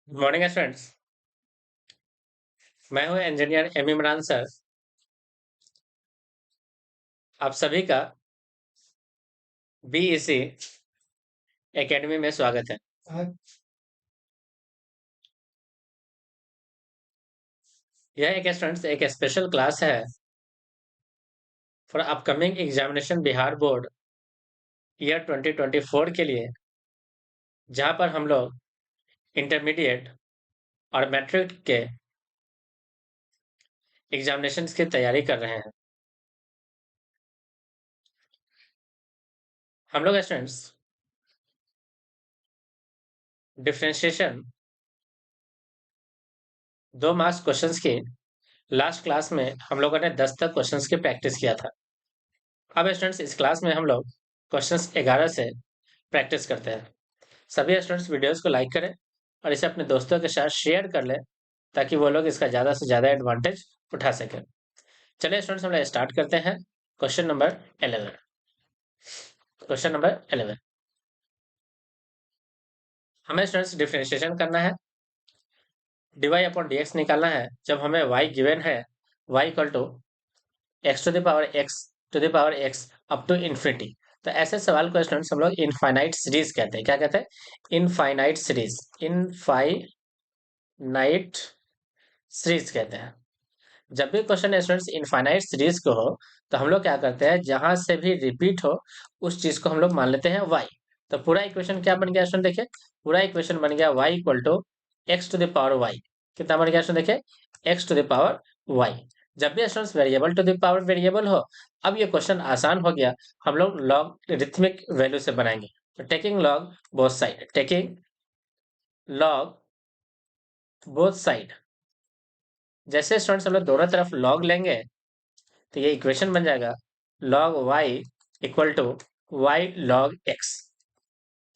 Good morning students. मैं हूं engineer Imran sir. आप सभी का बीईसी एकेडमी में स्वागत है। यह एक स्टूडेंट्स एक स्पेशल क्लास है for upcoming examination Bihar board year 2024 के लिए, जहां पर हम लोग इंटरमीडिएट और मैट्रिक के एग्जामिनेशंस की तैयारी कर रहे हैं। हम लोग स्टूडेंट्स डिफरेंशिएशन 2 मार्क्स क्वेश्चंस की लास्ट क्लास में हम लोगों ने 10 तक क्वेश्चंस की प्रैक्टिस किया था। अब स्टूडेंट्स इस क्लास में हम लोग क्वेश्चंस 11 से प्रैक्टिस करते हैं। सभी स्टूडेंट्स वीडियोस को लाइक करें और इसे अपने दोस्तों के साथ शेयर कर लें ताकि वो लोग इसका ज़्यादा से ज़्यादा एडवांटेज उठा सकें। चलिए स्टूडेंट्स, हम लोग स्टार्ट करते हैं। Question number 11। क्वेश्चन नंबर 11, हमें स्टूडेंट्स डिफरेंशिएशन करना है, dy अपॉन dx निकालना है जब हमें y गिवन है, y equal to x to the power x to the power x up to infinity. तो ऐसे सवाल को स्टूडेंट्स हम लोग इनफाइनाइट सीरीज कहते हैं। क्या कहते हैं? इनफाइनाइट सीरीज, इनफाइनाइट सीरीज कहते हैं। जब भी क्वेश्चन स्टूडेंट्स इनफाइनाइट सीरीज को हो तो हम लोग क्या करते हैं, जहां से भी रिपीट हो उस चीज को हम लोग मान लेते हैं y। तो पूरा इक्वेशन क्या बन गया स्टूडेंट? देखिए, पूरा इक्वेशन बन गया y equal to x to the power y. कितना बन गया स्टूडेंट? देखिए, x to the power y। जब भी students variable to the power variable हो, अब ये क्वेश्चन आसान हो गया, हम लोग लॉग रिथमिक वैल्यू से बनाएंगे। तो taking log both side, taking log both side, जैसे स्टूडेंट्स हम लोग दोनों तरफ लॉग लेंगे तो ये इक्वेशन बन जाएगा log y equal to y log x।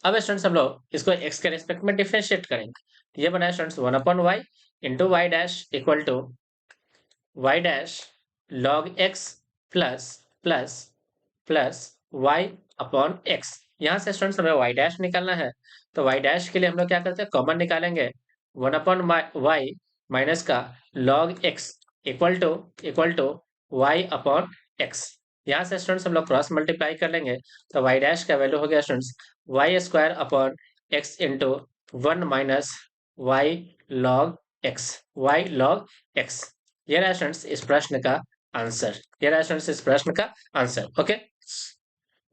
अब स्टूडेंट्स हम लोग इसको x के रेस्पेक्ट में डिफरेंशिएट करेंगे, तो ये बनाया students 1/y into y dash equal to y dash log x plus plus plus y upon x। यहाँ से स्टूडेंट्स हमें y डैश निकालना है, तो y डैश के लिए हम लोग क्या करते हैं, कॉमन निकालेंगे। 1/y माइनस का log x equal to y upon x. यहाँ से स्टूडेंट्स हम लोग क्रॉस मल्टीप्लाई कर लेंगे, तो वाई डैश का वैल्यू हो गया students y square upon x into 1 - y log x, y log x. ये रहा स्टूडेंट्स इस प्रश्न का आंसर, ये रहा स्टूडेंट्स इस प्रश्न का answer. Okay,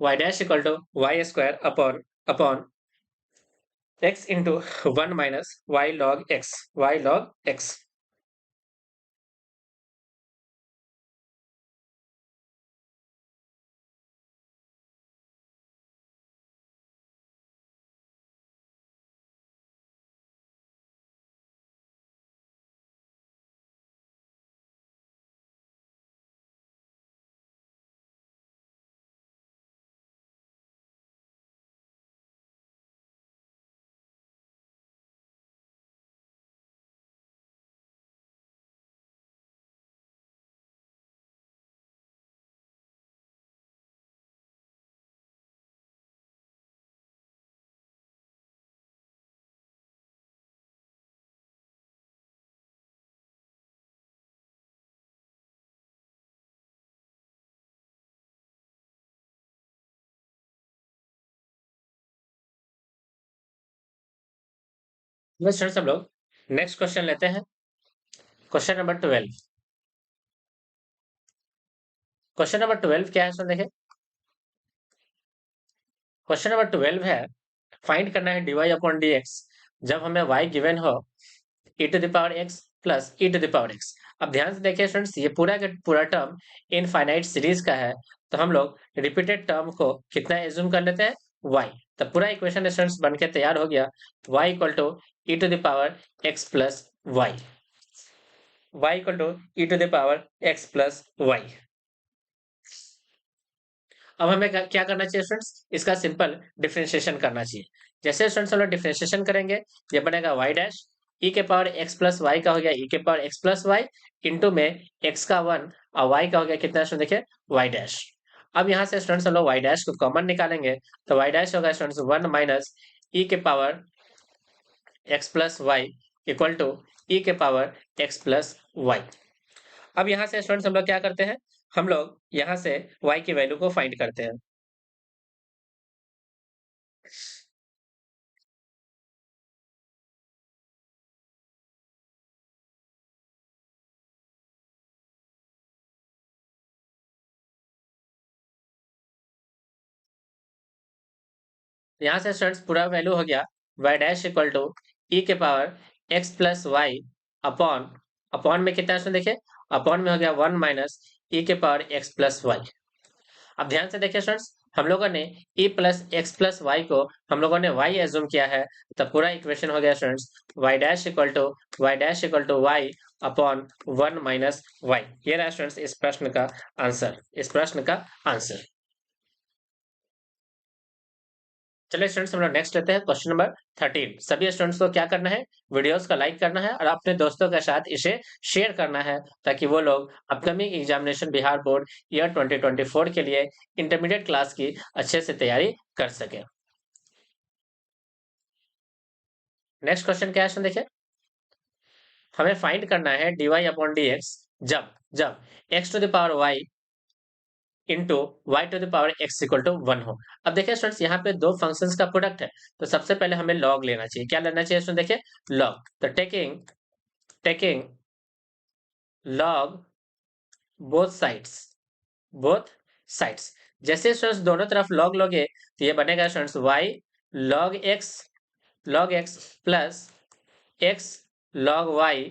y dash equal to y square upon upon x into 1 - y log x, y log x. Students हम लोग नेक्स्ट क्वेश्चन लेते हैं। Question number 12। क्वेश्चन नंबर 12 क्या है सर? देखें, क्वेश्चन नंबर 12 है, फाइंड करना है dy अपॉन dx जब हमें y गिवन हो e to the power x plus e to the power x। अब ध्यान से देखिए स्टूडेंट्स, ये पूरा का पूरा टर्म इनफाइनाइट सीरीज का है, तो हम लोग रिपीटेड टर्म को कितना एज्यूम कर लेते हैं, y। तो पूरा इक्वेशन स्टूडेंट्स बन के तैयार हो गया, y equal to e to the power x plus y, y equal to e to the power x plus y. अब हमें क्या करना चाहिए स्टूडेंट्स, इसका सिंपल डिफरेंशिएशन करना चाहिए। जैसे स्टूडेंट्स हम लोग डिफरेंशिएशन करेंगे, ये बनेगा y डैश e के पावर x प्लस वाई का हो गया e के power x plus y into में x का 1 और y का हो गया कितना स्टूडेंट? देखिए, y डैश। अब यहाँ से स्टूडेंट्स हम लोग y डैश को कॉमन निकालेंगे, तो y डैश होगा स्टूडेंट्स 1 - e के power x plus y equal to e के पावर एक्स प्लस वाई। अब यहाँ से स्टूडेंट्स हम लोग क्या करते हैं, हम लोग यहाँ से y की वैल्यू को फाइंड करते हैं। यहाँ से स्टूडेंट्स पूरा वैल्यू हो गया y dash equal to e के power x plus y upon, upon में कितना स्टूडेंट देखिए, अपॉन में हो गया 1 माइनस ई के पावर x प्लस वाई। अब ध्यान से देखिए स्टूडेंट्स, हम लोगों ने e plus x plus y को हम लोगों ने y एज्यूम किया है, तो पूरा इक्वेशन हो गया students y dash equal to y upon 1 minus y. ये रहा स्टूडेंट्स इस प्रश्न का आंसर, इस प्रश्न का आंसर। चलिए स्टूडेंट्स हम लोग नेक्स्ट लेते हैं क्वेश्चन नंबर 13। सभी स्टूडेंट्स को क्या करना है, वीडियोस का लाइक करना है और अपने दोस्तों के साथ इसे शेयर करना है, ताकि वो लोग upcoming examination Bihar board year 2024 के लिए इंटरमीडिएट क्लास की अच्छे से तैयारी कर सके। नेक्स्ट क्वेश्चन क्या है देखिए, हमें फाइंड करना है dy अपॉन dx जब जब x to the power y into y to the power x equal to 1 हो। अब देखिए स्टूडेंट्स, यहाँ पे दो फंक्शंस का प्रोडक्ट है, तो सबसे पहले हमें लॉग लेना चाहिए। क्या लेना चाहिए स्टूडेंट देखिए, लॉग। तो taking taking log both sides, both sides. जैसे स्टूडेंट्स दोनों तरफ लॉग लोगे तो ये बनेगा students y log x plus x log y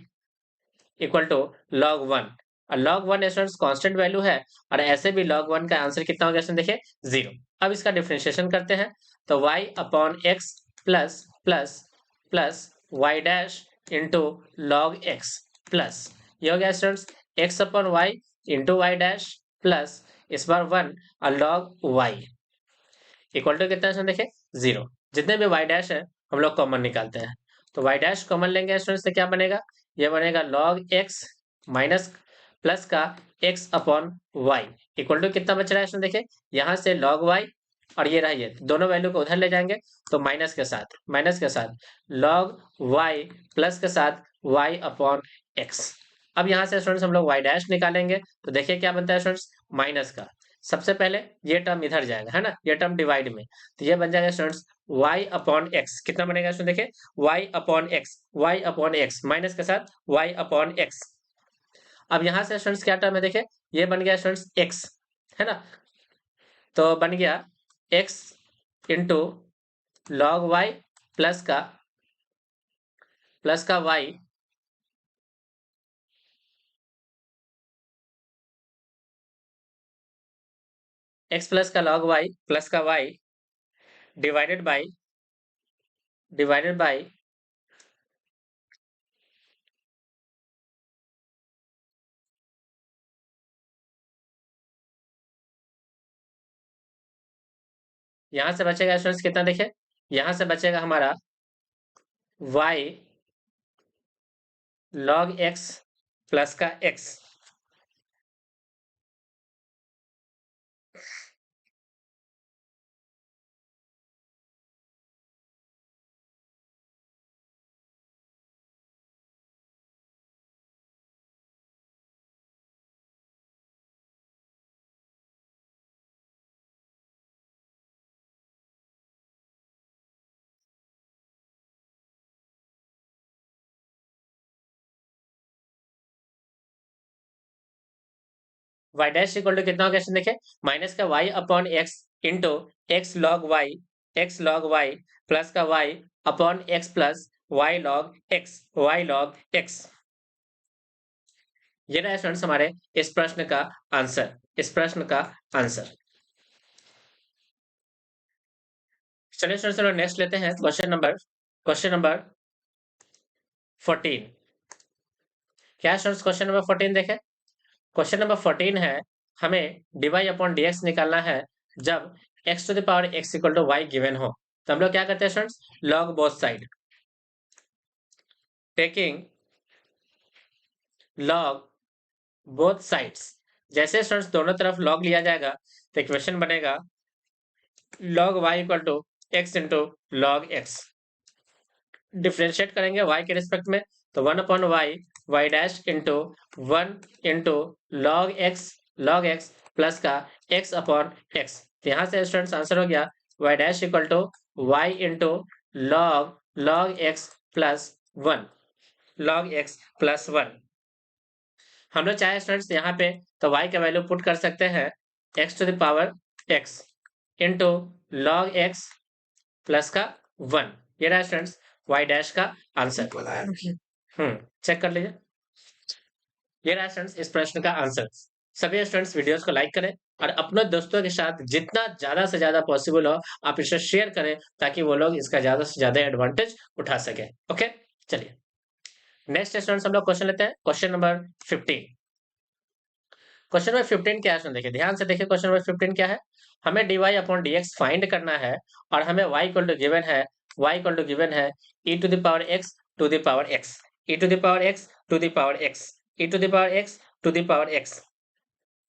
equal to log 1। और log 1 स्टूडेंट्स कांस्टेंट वैल्यू है, और ऐसे भी log 1 का आंसर कितना हो गया स्टूडेंट देखिए 0। अब इसका डिफरेंशिएशन करते हैं, तो y upon x plus plus plus y dash into log x plus, ये हो गया students x upon y into y dash plus इस बार 1 और log y इक्वल टू कितना स्टूडेंट देखिए 0। जितने भी y डैश है हम लोग कॉमन निकालते हैं, तो y डैश कॉमन लेंगे स्टूडेंट्स, से क्या बनेगा, ये बनेगा log x माइनस प्लस का x upon y equal to कितना बच रहा है स्टूडेंट देखिए, यहाँ से log y और ये रहा, ये दोनों वैल्यू को उधर ले जाएंगे तो माइनस के साथ log y प्लस के साथ y अपॉन x। अब यहाँ से स्टूडेंट्स हम लोग y डैश निकालेंगे, तो देखिए क्या बनता है स्टूडेंट्स, माइनस का सबसे पहले ये टर्म इधर जाएगा, है ना, ये टर्म डिवाइड में, तो ये बन जाएगा स्टूडेंट्स y अपॉन एक्स। कितना बनेगा स्टूडेंट देखिए, y अपॉन एक्स माइनस के साथ y अपॉन एक्स। अब यहाँ से स्टूडेंट्स क्या टर्म है देखिए, ये बन गया स्टूडेंट्स x, है ना, तो बन गया x into log y plus का y x प्लस का log y प्लस का y डिवाइडेड बाई यहाँ से बचेगा स्टूडेंट्स कितना देखिए, यहाँ से बचेगा हमारा y log x प्लस का x। y dash equal to कितना हो गया देखिए, माइनस का y upon x into x log y plus का y upon x plus y log x. ये रहा स्टूडेंट्स हमारे इस प्रश्न का आंसर, इस प्रश्न का आंसर। चलिए स्टूडेंट्स हम नेक्स्ट लेते हैं क्वेश्चन नंबर 14। क्या स्टूडेंट्स क्वेश्चन नंबर 14 देखें, क्वेश्चन नंबर 14 है, हमें dy अपॉन dx निकालना है जब x to the power x equal to y given हो। तो हम लोग क्या करते हैं students, log both side, taking log both sides. जैसे स्टूडेंट्स दोनों तरफ लॉग लिया जाएगा तो इक्वेशन बनेगा log y equal to x into log x differentiate करेंगे y के रिस्पेक्ट में, तो 1/y y dash into 1 into log x plus का x/x। तो यहाँ से स्टूडेंट्स आंसर हो गया y dash equal to y into log x plus 1, log x plus 1। हम लोग चाहे स्टूडेंट्स यहाँ पे तो y का वैल्यू पुट कर सकते हैं x to the power x into log x plus का 1। ये रहा स्टूडेंट्स y डैश का आंसर। चेक कर लीजिए, ये रहा स्टूडेंट्स इस प्रश्न का आंसर। सभी स्टूडेंट्स वीडियोस को लाइक करें और अपने दोस्तों के साथ जितना ज्यादा से ज्यादा पॉसिबल हो आप इसे शेयर करें ताकि वो लोग इसका ज्यादा से ज्यादा एडवांटेज उठा सके। ओके, चलिए नेक्स्ट स्टूडेंट्स हम लोग क्वेश्चन लेते हैं, क्वेश्चन नंबर 15। क्वेश्चन नंबर 15 क्या है देखिए, ध्यान से देखिए। क्वेश्चन नंबर 15 क्या है, हमें dy अपॉन dx फाइंड करना है और हमें y इक्वल टू गिवन है e to the power x to the power x, e to the power x to the power x, e to the power x to the power x।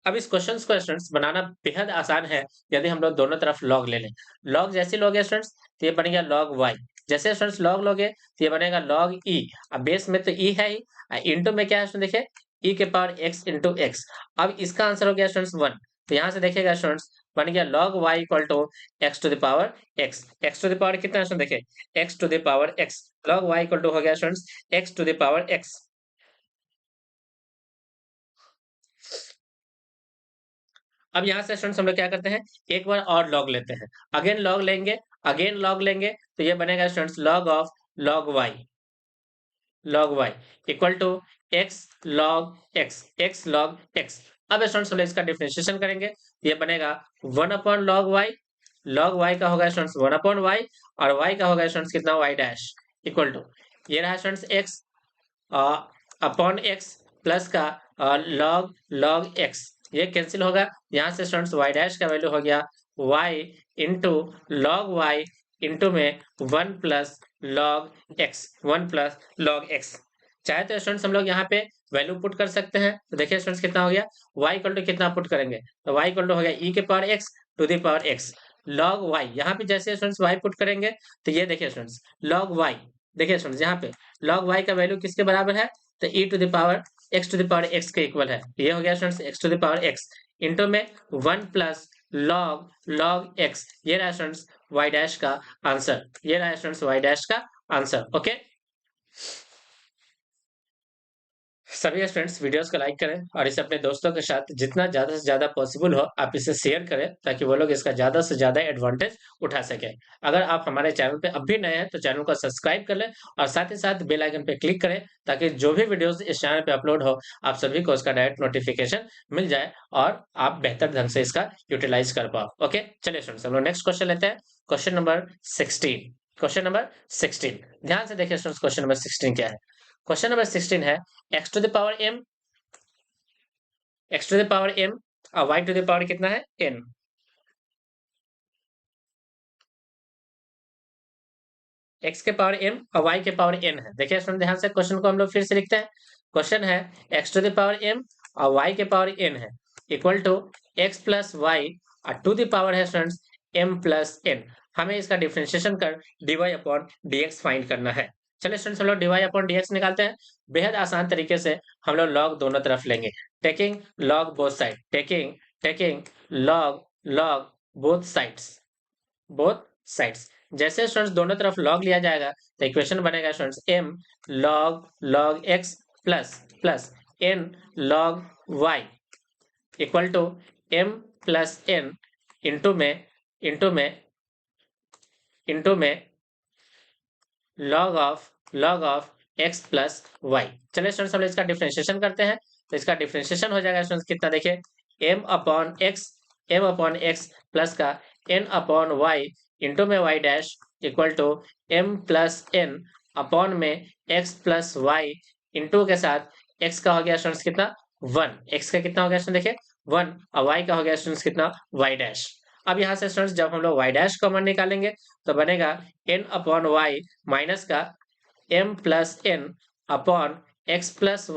अब इस question को students बनाना बेहद आसान है यदि हम लोग दोनों तरफ लॉग ले लें। लॉग जैसे लोगे स्टूडेंट्स तो ये बनेगा लॉग y, जैसे स्टूडेंट्स लॉग लोगे तो ये बनेगा लॉग e। अब बेस में तो e है ही, इंटू में क्या है स्टूडेंट देखिए e के पावर x इंटू x। अब इसका आंसर हो गया स्टूडेंट्स 1, तो यहाँ से देखिएगा स्टूडेंट्स बन गया log y equal to x to the power x। x to the power कितना है स्टूडेंट देखिए x to the power x, log y equal to हो गया students x to the power x। अब यहाँ से स्टूडेंट्स हम लोग क्या करते हैं, एक बार और लॉग लेते हैं, अगेन लॉग लेंगे तो ये बनेगा students log of log y equal to x log x। अब स्टूडेंट्स हम लोग इसका डिफरेंशिएशन करेंगे तो ये बनेगा 1 लॉग y का होगा स्टूडेंट्स 1/y और y का होगा स्टूडेंट्स कितना y डैश इक्वल टू ये रहा students x upon x plus का लॉग x। ये कैंसिल होगा, यहाँ से स्टूडेंट्स y डैश का वैल्यू हो गया y into log y into में 1 प्लस लॉग x। चाहे तो स्टूडेंट्स हम लोग यहाँ पे वैल्यू पुट कर सकते हैं, तो देखिए स्टूडेंट्स कितना हो गया y इक्वल टू कितना पुट करेंगे तो y इक्वल टू हो गया e के power x to the power x log y। यहाँ पे जैसे स्टूडेंट्स y पुट करेंगे तो ये देखिए स्टूडेंट्स लॉग y, देखिए स्टूडेंट्स यहाँ पे लॉग y का वैल्यू किसके बराबर है तो e to the power x to the power x के इक्वल है। ये हो गया students x to the power x into में 1 प्लस लॉग x। ये रहा स्टूडेंट्स y डैश का आंसर, ये रहा स्टूडेंट्स y डैश का आंसर। ओके, सभी स्टूडेंट्स वीडियोस को लाइक करें और इसे अपने दोस्तों के साथ जितना ज्यादा से ज्यादा पॉसिबल हो आप इसे शेयर करें ताकि वो लोग इसका ज्यादा से ज्यादा एडवांटेज उठा सके। अगर आप हमारे चैनल पे अब भी नए हैं तो चैनल को सब्सक्राइब कर लें और साथ ही साथ बेल आइकन पे क्लिक करें ताकि जो भी वीडियोस इस चैनल पे अपलोड हो आप सभी को उसका डायरेक्ट नोटिफिकेशन मिल जाए और आप बेहतर ढंग से इसका यूटिलाइज कर पाओ। ओके, चलिए स्टूडेंट्स हम लोग नेक्स्ट क्वेश्चन लेते हैं, क्वेश्चन नंबर 16। क्वेश्चन नंबर 16, ध्यान से देखिए स्टूडेंट्स क्वेश्चन नंबर 16 क्या है। क्वेश्चन नंबर 16 है x to the power m और y टू द पावर कितना है n। x के पावर m और y के पावर n है। देखिए स्टूडेंट ध्यान से क्वेश्चन को हम लोग फिर से लिखते हैं। क्वेश्चन है x to the power m और y के पावर n है equal to x plus y और टू द पावर है स्टूडेंट्स m प्लस n। हमें इसका डिफरेंशिएशन कर dy अपॉन dx फाइंड करना है। चलिए स्टूडेंट्स हम लोग dy अपॉन dx निकालते हैं। बेहद आसान तरीके से हम लोग लॉग दोनों तरफ लेंगे, taking log both side, taking log both sides. जैसे स्टूडेंट्स दोनों तरफ लॉग लिया जाएगा तो इक्वेशन बनेगा students m log x plus n log y equal to m plus n into में log of x plus y। चलिए स्टूडेंट्स हम इसका डिफरेंशिएशन करते हैं तो इसका डिफरेंशिएशन हो जाएगा स्टूडेंट्स कितना देखिए m अपॉन x प्लस का n अपॉन y इंटू में y dash equal to m plus n upon में x प्लस y इंटू के साथ x का हो गया स्टूडेंट्स कितना 1, x का कितना हो गया स्टूडेंट देखिए 1 और y का हो गया स्टूडेंट्स कितना y डैश। अब यहाँ से स्टूडेंट्स जब हम लोग y डैश कॉमन निकालेंगे तो बनेगा n अपॉन y माइनस का m plus n upon x plus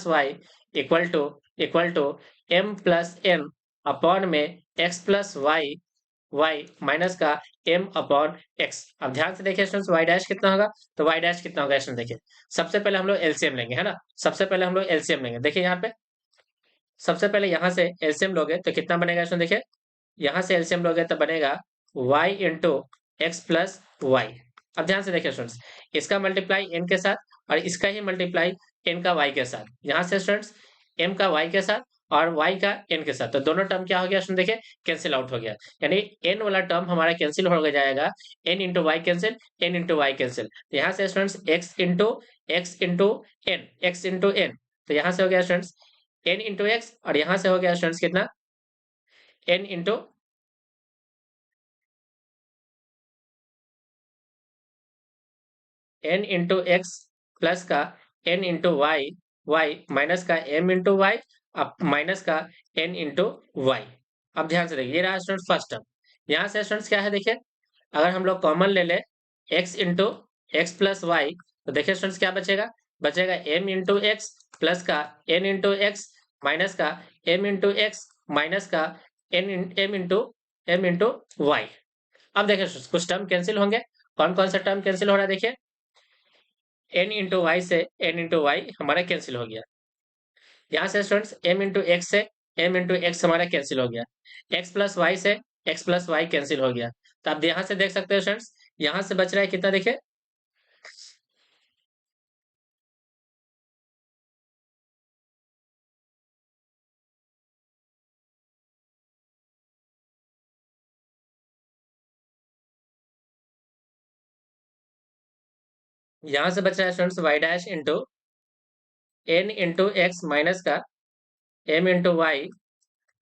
y equal to m plus n upon में x plus y y minus का एम अपॉन एक्स। अब ध्यान से देखिए स्टूडेंट्स, वाई डैश कितना होगा, तो वाई डैश कितना होगा स्टूडेंट देखिए। सबसे पहले हम लोग एलसीएम लेंगे, है ना। सबसे पहले हम लोग एलसीएम लेंगे, देखिए यहाँ पे सबसे पहले यहाँ से एलसीएम लोगे तो कितना बनेगा स्टूडेंट देखिए। यहाँ से एलसीएम लोगे तो बनेगा y into x plus y. अब ध्यान से देखिए स्टूडेंट्स, इसका मल्टीप्लाई n के साथ और इसका ही मल्टीप्लाई n का y के साथ। यहाँ से स्टूडेंट्स m का y के साथ और y का n के साथ, तो दोनों टर्म क्या हो गया स्टूडेंट देखिए, कैंसिल आउट हो गया। यानी n वाला टर्म हमारा कैंसिल हो जाएगा, n into y cancel, n into y cancel. तो यहाँ से students x into n, x into n, तो यहाँ से हो गया स्टूडेंट्स n इंटू एक्स, और यहाँ से हो गया स्टूडेंट्स कितना, n into n into x plus का n into y, y minus का m इंटू वाई, अब माइनस का n इंटू वाई। अब ध्यान से देखिए, ये रहा स्टूडेंट फर्स्ट टर्म। यहाँ से स्टूडेंट्स क्या है देखिए, अगर हम लोग कॉमन ले ले x into x plus y, तो देखिए स्टूडेंट्स क्या बचेगा, बचेगा m इंटू एक्स प्लस का n इंटू एक्स माइनस का m इंटू एक्स माइनस का m इंटू वाई। अब देखिए स्टूडेंट्स, कुछ टर्म कैंसिल होंगे। कौन कौन सा टर्म कैंसिल हो रहा है देखिए, n इंटू वाई से n इंटू वाई हमारा कैंसिल हो गया। यहाँ से स्टूडेंट्स m इंटू एक्स से m इंटू एक्स हमारा कैंसिल हो गया। x प्लस वाई से x प्लस वाई कैंसिल हो गया। तो आप यहाँ से देख सकते हो स्टूडेंट्स, यहाँ से बच रहा है कितना देखिए, यहाँ से बच रहा है students y dash into n into x minus का m into y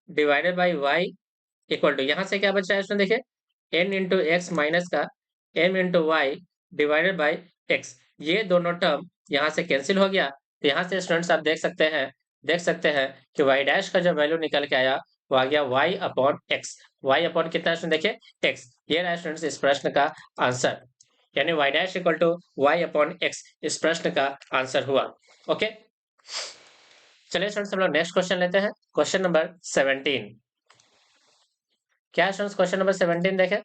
divided by y equal to, यहाँ से क्या बच रहा है स्टूडेंट देखिए, n इंटू एक्स माइनस का m into y divided by x. ये दोनों टर्म यहाँ से कैंसिल हो गया। तो यहाँ से स्टूडेंट्स आप देख सकते हैं कि y डैश का जो वैल्यू निकल के आया वो आ गया y upon x. y upon कितना स्टूडेंट देखिए x। ये रहा स्टूडेंट्स इस प्रश्न का आंसर, यानी y dash equal to y upon x इस प्रश्न का आंसर हुआ। ओके, चलिए स्टूडेंट्स हम लोग नेक्स्ट क्वेश्चन लेते हैं, क्वेश्चन नंबर 17। क्या है स्टूडेंट्स क्वेश्चन नंबर 17 देखें।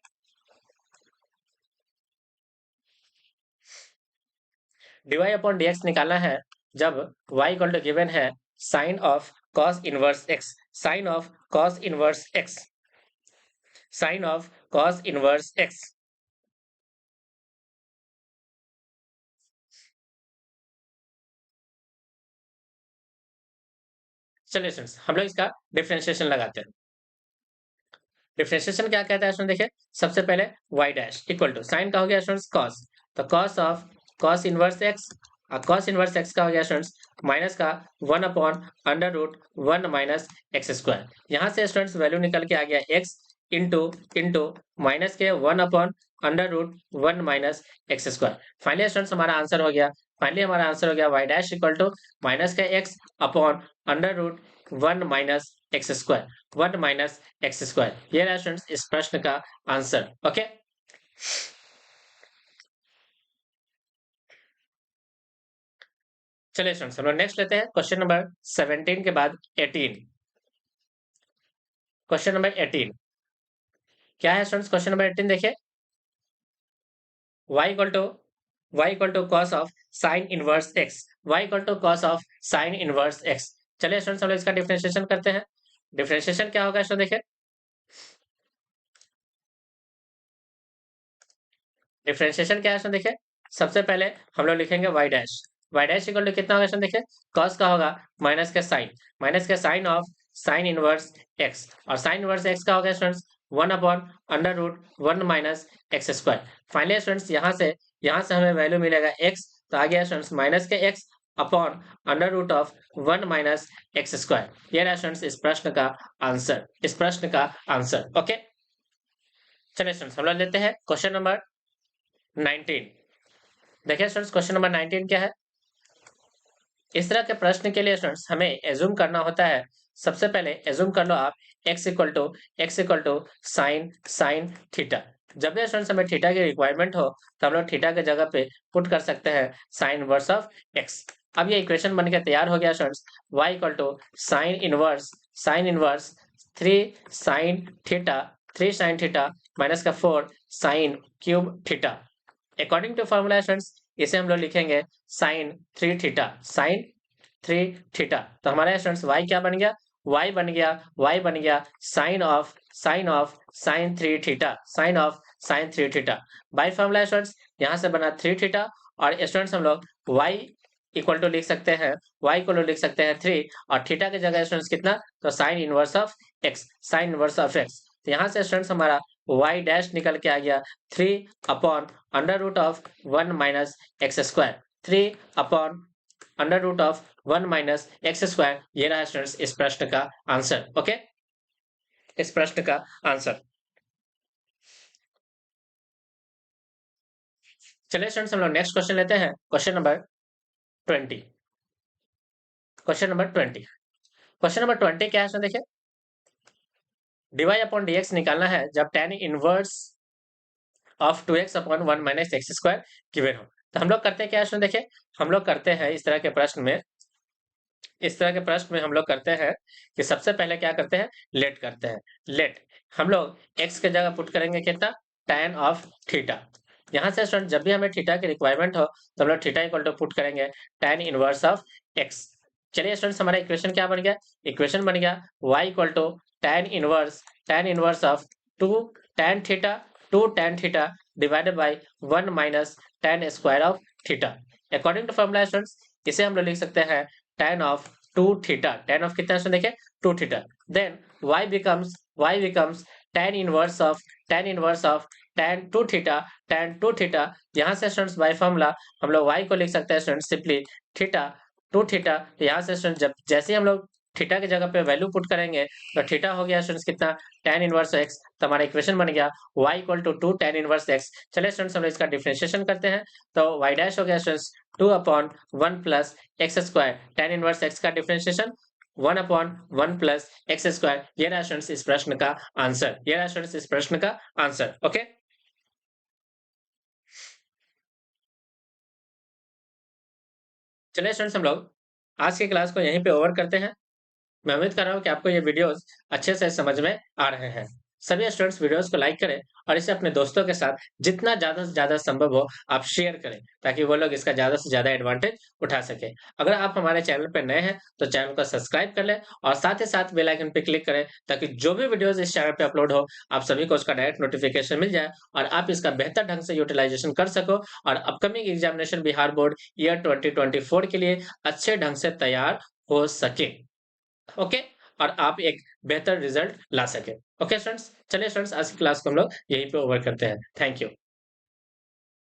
dy अपॉन dx निकालना है जब y इक्वल टू गिवन है sine of cos inverse x, sine of cos inverse x, sine of cos inverse x। चलिए स्टूडेंट्स हम लोग इसका डिफरेंशिएशन लगाते हैं। डिफरेंशिएशन क्या कहता है स्टूडेंट देखिए, सबसे पहले y dash equal to sine का हो गया स्टूडेंट्स cos, तो cos of cos inverse x, और cos इनवर्स x का हो गया स्टूडेंट्स माइनस का 1 upon under root 1 minus x square. यहाँ से स्टूडेंट्स वैल्यू निकल के आ गया x इंटू इंटू माइनस के 1 upon under root 1 minus x square. Finally students हमारा आंसर हो गया, फाइनली हमारा आंसर हो गया y dash equal to minus का x upon under root 1 minus x square, 1 minus x square. ये रहा स्टूडेंट्स इस प्रश्न का आंसर। ओके, चलिए स्टूडेंट्स हम लोग नेक्स्ट लेते हैं क्वेश्चन नंबर 17 के बाद 18। क्वेश्चन नंबर 18 क्या है स्टूडेंट्स, क्वेश्चन नंबर 18 देखिए, y equal to cos of sine inverse x, y equal to cos of sine inverse x। चलिए स्टूडेंट्स हम लोग इसका डिफरेंशिएशन करते हैं। डिफरेंशिएशन क्या होगा स्टूडेंट देखिए, डिफरेंशिएशन क्या है स्टूडेंट देखिए, सबसे पहले हम लोग लिखेंगे y डैश इक्वल टू कितना होगा स्टूडेंट देखिए, cos का होगा माइनस का sine of sine inverse x, और साइन इनवर्स x का होगा students 1 upon under root 1 minus x square. Finally students यहाँ से हमें वैल्यू मिलेगा x, तो आ गया स्टूडेंट्स माइनस के x upon under root of 1 minus x square. ये रहा स्टूडेंट्स इस प्रश्न का आंसर, इस प्रश्न का आंसर। ओके, चलिए स्टूडेंट्स हम लोग लेते हैं क्वेश्चन नंबर 19। देखिए स्टूडेंट्स क्वेश्चन नंबर 19 क्या है। इस तरह के प्रश्न के लिए स्टूडेंट्स हमें एज्यूम करना होता है, सबसे पहले एज्यूम कर लो आप x equal to sine sine theta. जब भी स्टूडेंट्स हमें थीटा की रिक्वायरमेंट हो तो हम लोग थीटा के जगह पे पुट कर सकते हैं साइन इनवर्स ऑफ x। अब ये इक्वेशन बन के तैयार हो गया students, y equal to sine inverse 3 sine theta 3 sin theta minus का 4 sin cube theta. According to formula students इसे हम लोग लिखेंगे sin 3 थीटा, sin 3 थीटा। तो हमारा स्टूडेंट्स y क्या बन गया, y बन गया sin 3 theta, sin 3 theta. By formula students यहाँ से बना 3 थीटा, और स्टूडेंट्स हम लोग y इक्वल टू लिख सकते हैं, y इक्वल टू लिख सकते हैं 3, और थीटा की जगह स्टूडेंट्स कितना, तो sine inverse of x, sine inverse of x। तो यहाँ से स्टूडेंट्स हमारा y डैश निकल के आ गया 3 upon under root of 1 minus x square, 3 upon under root of 1 minus x square. ये रहा स्टूडेंट्स इस प्रश्न का आंसर। ओके, इस प्रश्न का आंसर। चलिए स्टूडेंट्स हम लोग नेक्स्ट क्वेश्चन लेते हैं, question number 20। Question number 20, question number 20 क्या है देखिए, dy अपॉन dx निकालना है जब tan inverse of 2x upon 1 minus x square given हो। तो हम लोग करते हैं क्या, देखिए हम लोग करते हैं इस तरह के प्रश्न में, हम लोग करते हैं कि सबसे पहले क्या करते हैं, लेट करते हैं। लेट हम लोग x के जगह पुट करेंगे कितना, tan ऑफ थीटा। यहाँ से स्टूडेंट जब भी हमें थीटा की रिक्वायरमेंट हो तो हम लोग थीटा इक्वल टू पुट करेंगे tan इनवर्स ऑफ x। चलिए स्टूडेंट्स हमारा इक्वेशन क्या बन गया, इक्वेशन बन गया y equal to tan inverse of 2 tan theta divided by 1 minus tan square of theta. According to formula students इसे हम लोग लिख सकते हैं tan of 2 theta, tan of कितना देखिए 2 theta, then y becomes tan inverse of tan 2 theta. यहाँ से स्टूडेंट्स बाय फॉर्मूला हम लोग y को लिख सकते हैं स्टूडेंट्स सिंपली थीटा 2 थीटा। तो यहाँ से स्टूडेंट जब जैसे ही हम लोग थीटा की जगह पे वैल्यू पुट करेंगे तो थीटा हो गया स्टूडेंट्स कितना, tan इनवर्स x। तो हमारा इक्वेशन बन गया y equal to 2 tan inverse x। चलिए स्टूडेंट्स हम लोग इसका डिफरेंशिएशन करते हैं, तो y डैश हो गया students 2 upon 1 plus x square, tan inverse x का differentiation 1 upon 1 plus x square. ये रहा स्टूडेंट्स इस प्रश्न का आंसर, ये रहा स्टूडेंट्स इस प्रश्न का आंसर। ओके, चलिए स्टूडेंट्स हम लोग आज की क्लास को यहीं पे ओवर करते हैं। मैं उम्मीद कर रहा हूँ कि आपको ये वीडियोस अच्छे से समझ में आ रहे हैं। सभी स्टूडेंट्स वीडियोस को लाइक करें और इसे अपने दोस्तों के साथ जितना ज़्यादा से ज़्यादा संभव हो आप शेयर करें, ताकि वो लोग इसका ज़्यादा से ज़्यादा एडवांटेज उठा सकें। अगर आप हमारे चैनल पर नए हैं तो चैनल को सब्सक्राइब कर लें और साथ ही साथ बेल आइकन पर क्लिक करें, ताकि जो भी वीडियोस इस चैनल पर अपलोड हो आप सभी को उसका डायरेक्ट नोटिफिकेशन मिल जाए और आप इसका बेहतर ढंग से यूटिलाइजेशन कर सको और upcoming examination Bihar board year 2024 के लिए अच्छे ढंग से तैयार हो सके। ओके, और आप एक बेहतर रिजल्ट ला सके। ओके स्टूडेंट्स, चलिए स्टूडेंट्स आज की क्लास को हम लोग यहीं पे ओवर करते हैं। Thank you.